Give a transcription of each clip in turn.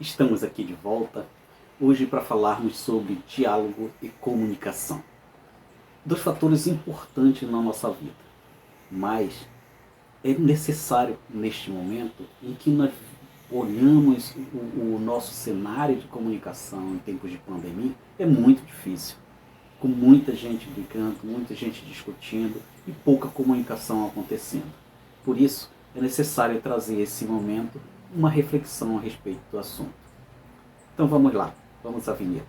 Estamos aqui de volta, hoje para falarmos sobre diálogo e comunicação. Dois fatores importantes na nossa vida, mas é necessário neste momento em que nós olhamos o nosso cenário de comunicação em tempos de pandemia, é muito difícil. Com muita gente brigando, muita gente discutindo e pouca comunicação acontecendo. Por isso, é necessário trazer esse momento uma reflexão a respeito do assunto. Então vamos lá, vamos à vinheta.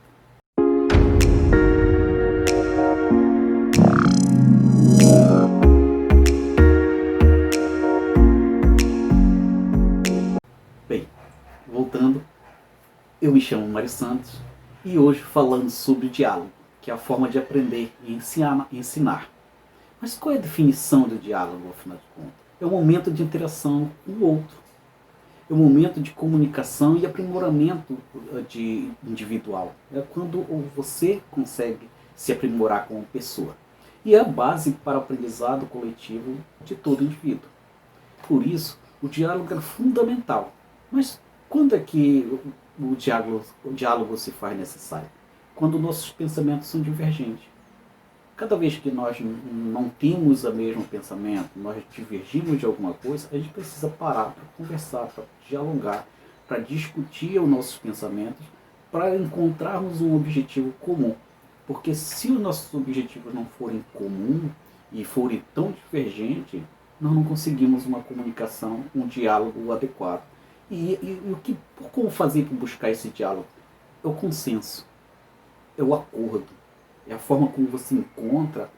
Bem, voltando, eu me chamo Mário Santos e hoje falando sobre diálogo, que é a forma de aprender e ensinar. Mas qual é a definição do diálogo, afinal de contas? É o momento de interação com o outro. É um momento de comunicação e aprimoramento individual. É quando você consegue se aprimorar como pessoa. E é a base para o aprendizado coletivo de todo indivíduo. Por isso, o diálogo é fundamental. Mas quando é que o diálogo se faz necessário? Quando nossos pensamentos são divergentes. Cada vez que nós não temos o mesmo pensamento, nós divergimos de alguma coisa, a gente precisa parar para conversar, para dialogar, para discutir os nossos pensamentos, para encontrarmos um objetivo comum. Porque se os nossos objetivos não forem comuns e forem tão divergentes, nós não conseguimos uma comunicação, um diálogo adequado. Como fazer para buscar esse diálogo? É o consenso, é o acordo. É a forma como você encontra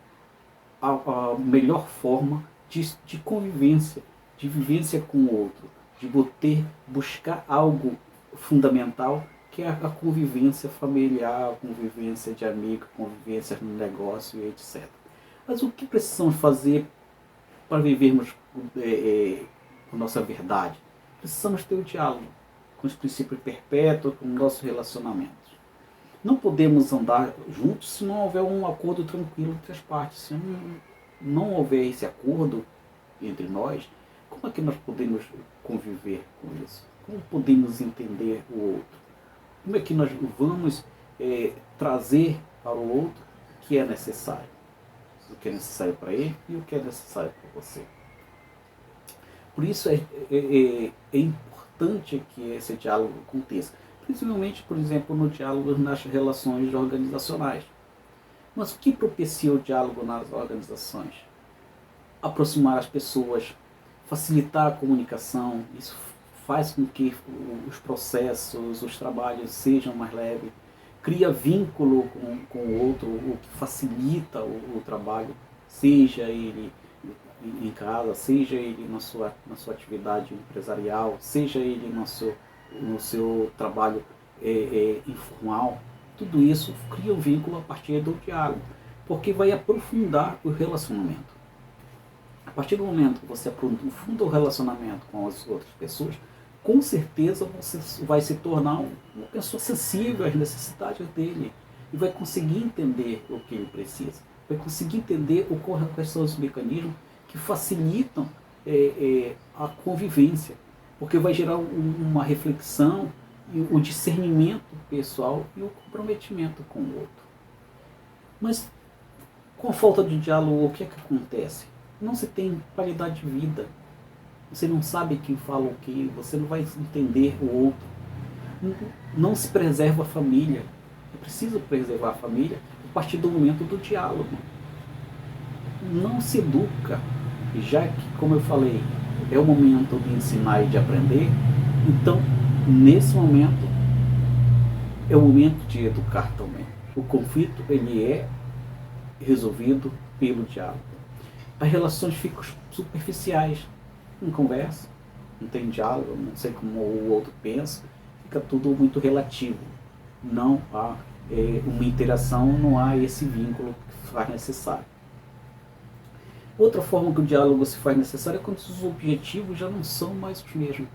a melhor forma de convivência, de vivência com o outro, de buscar algo fundamental que é a convivência familiar, a convivência de amigo, a convivência no negócio e etc. Mas o que precisamos fazer para vivermos a nossa verdade? Precisamos ter o diálogo com os princípios perpétuos, com o nosso relacionamento. Não podemos andar juntos se não houver um acordo tranquilo entre as partes. Se não houver esse acordo entre nós, como é que nós podemos conviver com isso? Como podemos entender o outro? Como é que nós vamos trazer para o outro o que é necessário? O que é necessário para ele e o que é necessário para você. Por isso é importante que esse diálogo aconteça. Principalmente, por exemplo, no diálogo nas relações organizacionais. Mas o que propicia o diálogo nas organizações? Aproximar as pessoas, facilitar a comunicação, isso faz com que os processos, os trabalhos sejam mais leves, cria vínculo com o outro, o que facilita o trabalho, seja ele em casa, seja ele na sua atividade empresarial, seja ele no seu trabalho informal. Tudo isso cria um vínculo a partir do diálogo, porque vai aprofundar o relacionamento. A partir do momento que você aprofunda o relacionamento com as outras pessoas, com certeza você vai se tornar uma pessoa sensível às necessidades dele e vai conseguir entender o que ele precisa, vai conseguir entender quais são os mecanismos que facilitam a convivência, porque vai gerar uma reflexão e o discernimento pessoal e o comprometimento com o outro. Mas com a falta de diálogo, o que é que acontece? Não se tem qualidade de vida. Você não sabe quem fala o que, você não vai entender o outro. Não se preserva a família. É preciso preservar a família a partir do momento do diálogo. Não se educa, já que, como eu falei, é o momento de ensinar e de aprender. Então, nesse momento, é o momento de educar também. O conflito, ele é resolvido pelo diálogo. As relações ficam superficiais, não conversa, não tem diálogo, não sei como o outro pensa, fica tudo muito relativo. Não há uma interação, não há esse vínculo que se faz necessário. Outra forma que o diálogo se faz necessário é quando os objetivos já não são mais os mesmos.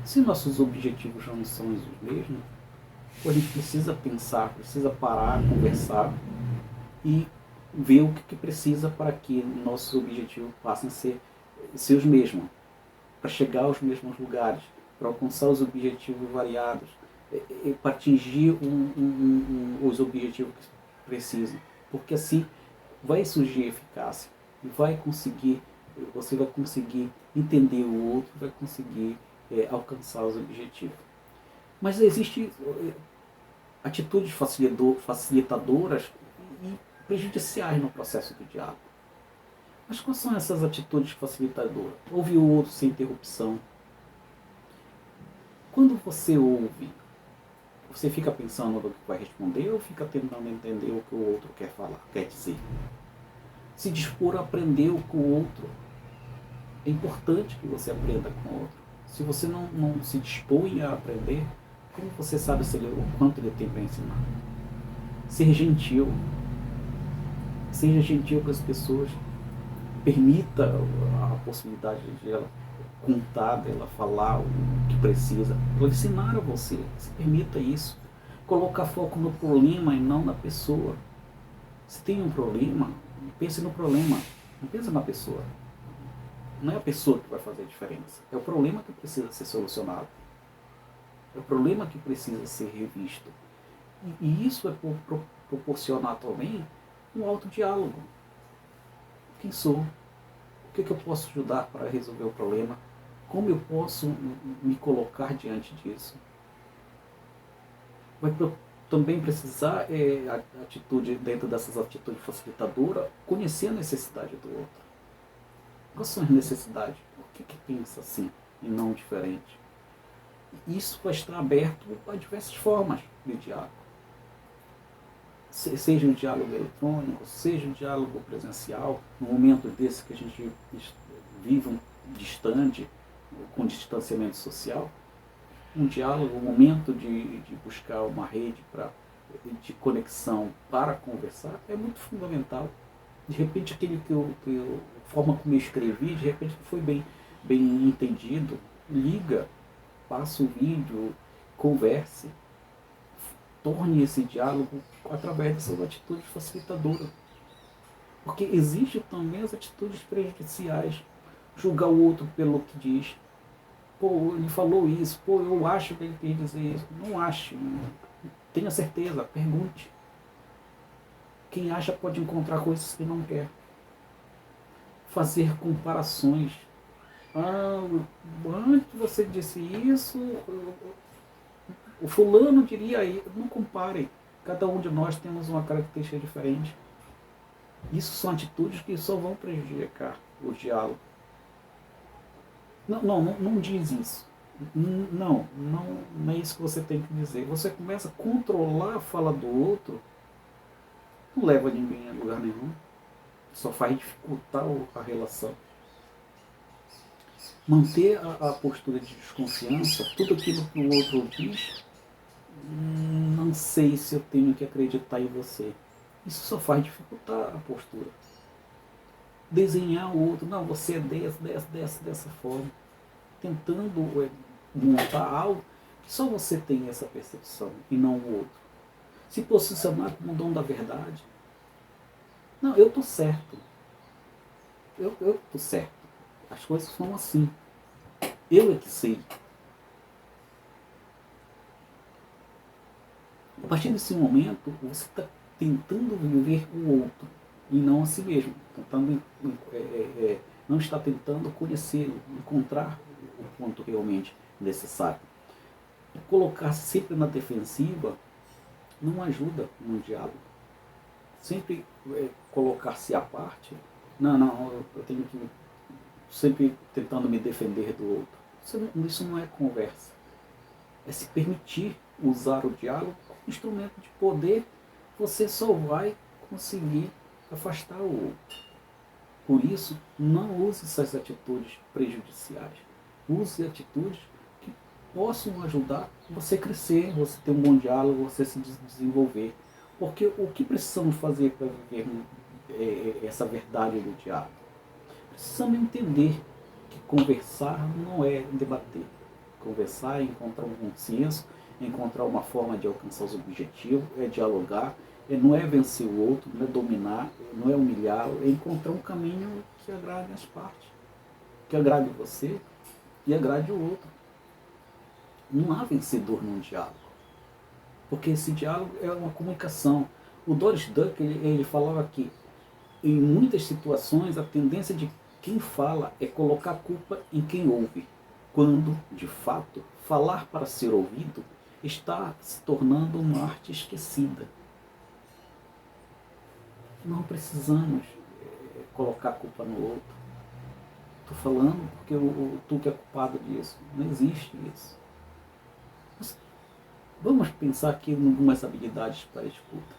Se nossos objetivos já não são os mesmos, a gente precisa pensar, precisa parar, conversar e ver o que precisa para que nossos objetivos passem a ser os mesmos, para chegar aos mesmos lugares, para alcançar os objetivos variados, para atingir os objetivos que precisam. Porque assim vai surgir eficácia e você vai conseguir entender o outro, vai conseguir alcançar os objetivos. Mas existem atitudes facilitadoras e prejudiciais no processo do diálogo. Mas quais são essas atitudes facilitadoras? Ouvir o outro sem interrupção. Quando você ouve, você fica pensando no que vai responder ou fica tentando entender o que o outro quer falar, quer dizer? Se dispor a aprender com o outro. É importante que você aprenda com o outro. Se você não se dispõe a aprender, como você sabe o quanto ele tem para ensinar? Ser gentil. Seja gentil com as pessoas. Permita a possibilidade de ela contar, dela falar o que precisa. Ela ensinar a você. Se permita isso. Colocar foco no problema e não na pessoa. Se tem um problema, pense no problema. Não pense na pessoa. Não é a pessoa que vai fazer a diferença. É o problema que precisa ser solucionado. É o problema que precisa ser revisto. E isso é proporcionar também um autodiálogo. Quem sou? O que eu posso ajudar para resolver o problema? Como eu posso me colocar diante disso? Vai também precisar, atitude, dentro dessas atitudes facilitadoras, conhecer a necessidade do outro. Quais são as necessidades? Por que pensa assim e não diferente? Isso vai estar aberto a diversas formas de diálogo. Seja um diálogo eletrônico, seja um diálogo presencial, no momento desse que a gente vive distante, com distanciamento social, um diálogo, um momento de buscar uma rede de conexão para conversar é muito fundamental. De repente a forma como eu escrevi, de repente foi bem entendido, liga, passa o vídeo, converse, torne esse diálogo através dessas atitudes facilitadoras. Porque existem também as atitudes prejudiciais. Julgar o outro pelo que diz. Pô, ele falou isso, pô, eu acho que ele quer dizer isso. Não ache, tenha certeza, pergunte. Quem acha pode encontrar coisas que não quer. Fazer comparações. Antes você disse isso, o fulano diria isso. Não compare. Cada um de nós temos uma característica diferente. Isso são atitudes que só vão prejudicar o diálogo. Não diz isso. Não é isso que você tem que dizer. Você começa a controlar a fala do outro, não leva ninguém a lugar nenhum. Só faz dificultar a relação. Manter a postura de desconfiança, tudo aquilo que o outro diz, não sei se eu tenho que acreditar em você. Isso só faz dificultar a postura. Desenhar o outro, não, você é dessa forma. Tentando montar algo que só você tem essa percepção e não o outro. Se posicionar como dono da verdade. Não, eu estou certo. Eu estou certo. As coisas são assim. Eu é que sei. A partir desse momento, você está tentando viver o outro e não a si mesmo. Não está tentando conhecê-lo, encontrar o ponto realmente necessário. Colocar-se sempre na defensiva não ajuda no diálogo. Sempre colocar-se à parte. Não, eu tenho que sempre tentando me defender do outro. Isso não é conversa. É se permitir usar o diálogo como instrumento de poder. Você só vai conseguir afastar o outro. Por isso, não use essas atitudes prejudiciais. Use atitudes que possam ajudar você a crescer, você ter um bom diálogo, você se desenvolver. Porque o que precisamos fazer para viver essa verdade do diálogo? Precisamos entender que conversar não é debater. Conversar é encontrar um consenso, é encontrar uma forma de alcançar os objetivos, é dialogar, não é vencer o outro, não é dominar, não é humilhá-lo, é encontrar um caminho que agrade as partes, que agrade você e agrade o outro. Não há vencedor num diálogo. Porque esse diálogo é uma comunicação. O Doris Duck, ele falava que em muitas situações a tendência de quem fala é colocar a culpa em quem ouve, quando, de fato, falar para ser ouvido está se tornando uma arte esquecida. Não precisamos colocar a culpa no outro. Estou falando porque tu que é culpado disso. Não existe isso. Mas vamos pensar aqui em algumas habilidades para a escuta.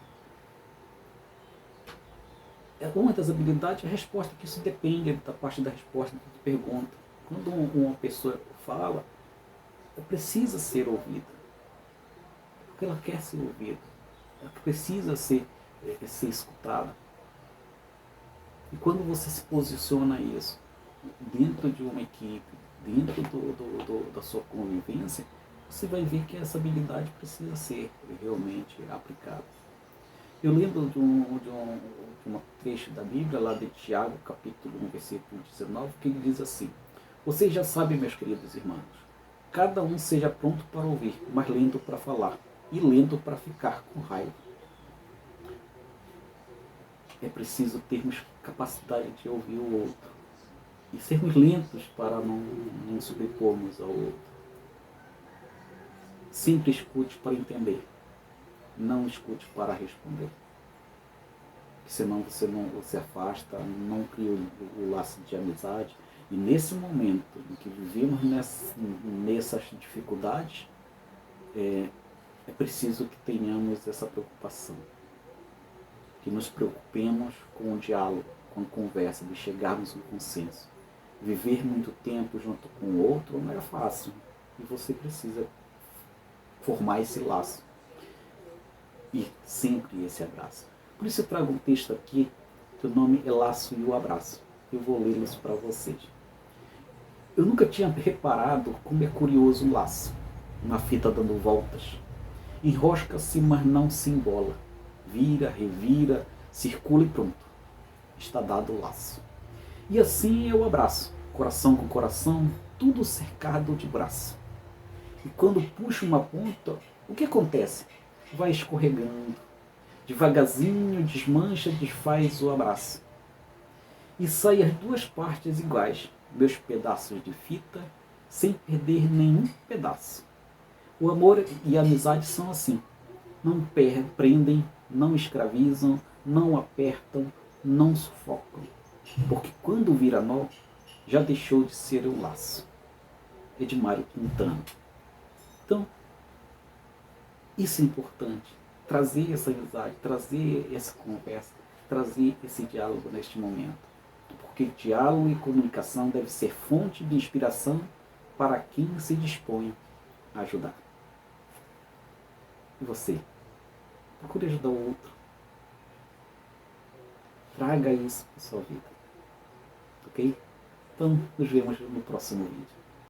Uma das habilidades é a resposta, que isso depende da parte da resposta que tu pergunta. Quando uma pessoa fala, ela precisa ser ouvida. Porque ela quer ser ouvida. Ela precisa ser escutada. E quando você se posiciona isso dentro de uma equipe, dentro da sua convivência, você vai ver que essa habilidade precisa ser realmente aplicada. Eu lembro de um trecho da Bíblia, lá de Tiago, capítulo 1, versículo 19, que ele diz assim: vocês já sabem, meus queridos irmãos, cada um seja pronto para ouvir, mas lento para falar, e lento para ficar com raiva. É preciso termos capacidade de ouvir o outro e sermos lentos para não sobrepormos ao outro. Sempre escute para entender, não escute para responder. Senão você não se afasta, não cria o laço de amizade. E nesse momento em que vivemos nessas dificuldades, é preciso que tenhamos essa preocupação. Que nos preocupemos com o diálogo, com a conversa, de chegarmos a um consenso. Viver muito tempo junto com o outro não é fácil. E você precisa formar esse laço. E sempre esse abraço. Por isso eu trago um texto aqui, que o nome é Laço e o Abraço. Eu vou lê-los para vocês. Eu nunca tinha reparado como é curioso um laço. Uma fita dando voltas. Enrosca-se, mas não se embola. Vira, revira, circula e pronto. Está dado o laço. E assim é o abraço. Coração com coração, tudo cercado de braço. E quando puxa uma ponta, o que acontece? Vai escorregando. Devagarzinho desmancha, desfaz o abraço. E sai as duas partes iguais, meus pedaços de fita, sem perder nenhum pedaço. O amor e a amizade são assim. Não prendem, não escravizam, não apertam, não sufocam. Porque quando vira nó, já deixou de ser o laço. Edmário Quintana. Então, isso é importante. Trazer essa amizade, trazer essa conversa, trazer esse diálogo neste momento. Porque diálogo e comunicação deve ser fonte de inspiração para quem se dispõe a ajudar. E você? Procure ajudar o outro. Traga isso para a sua vida. Ok? Então, nos vemos no próximo vídeo.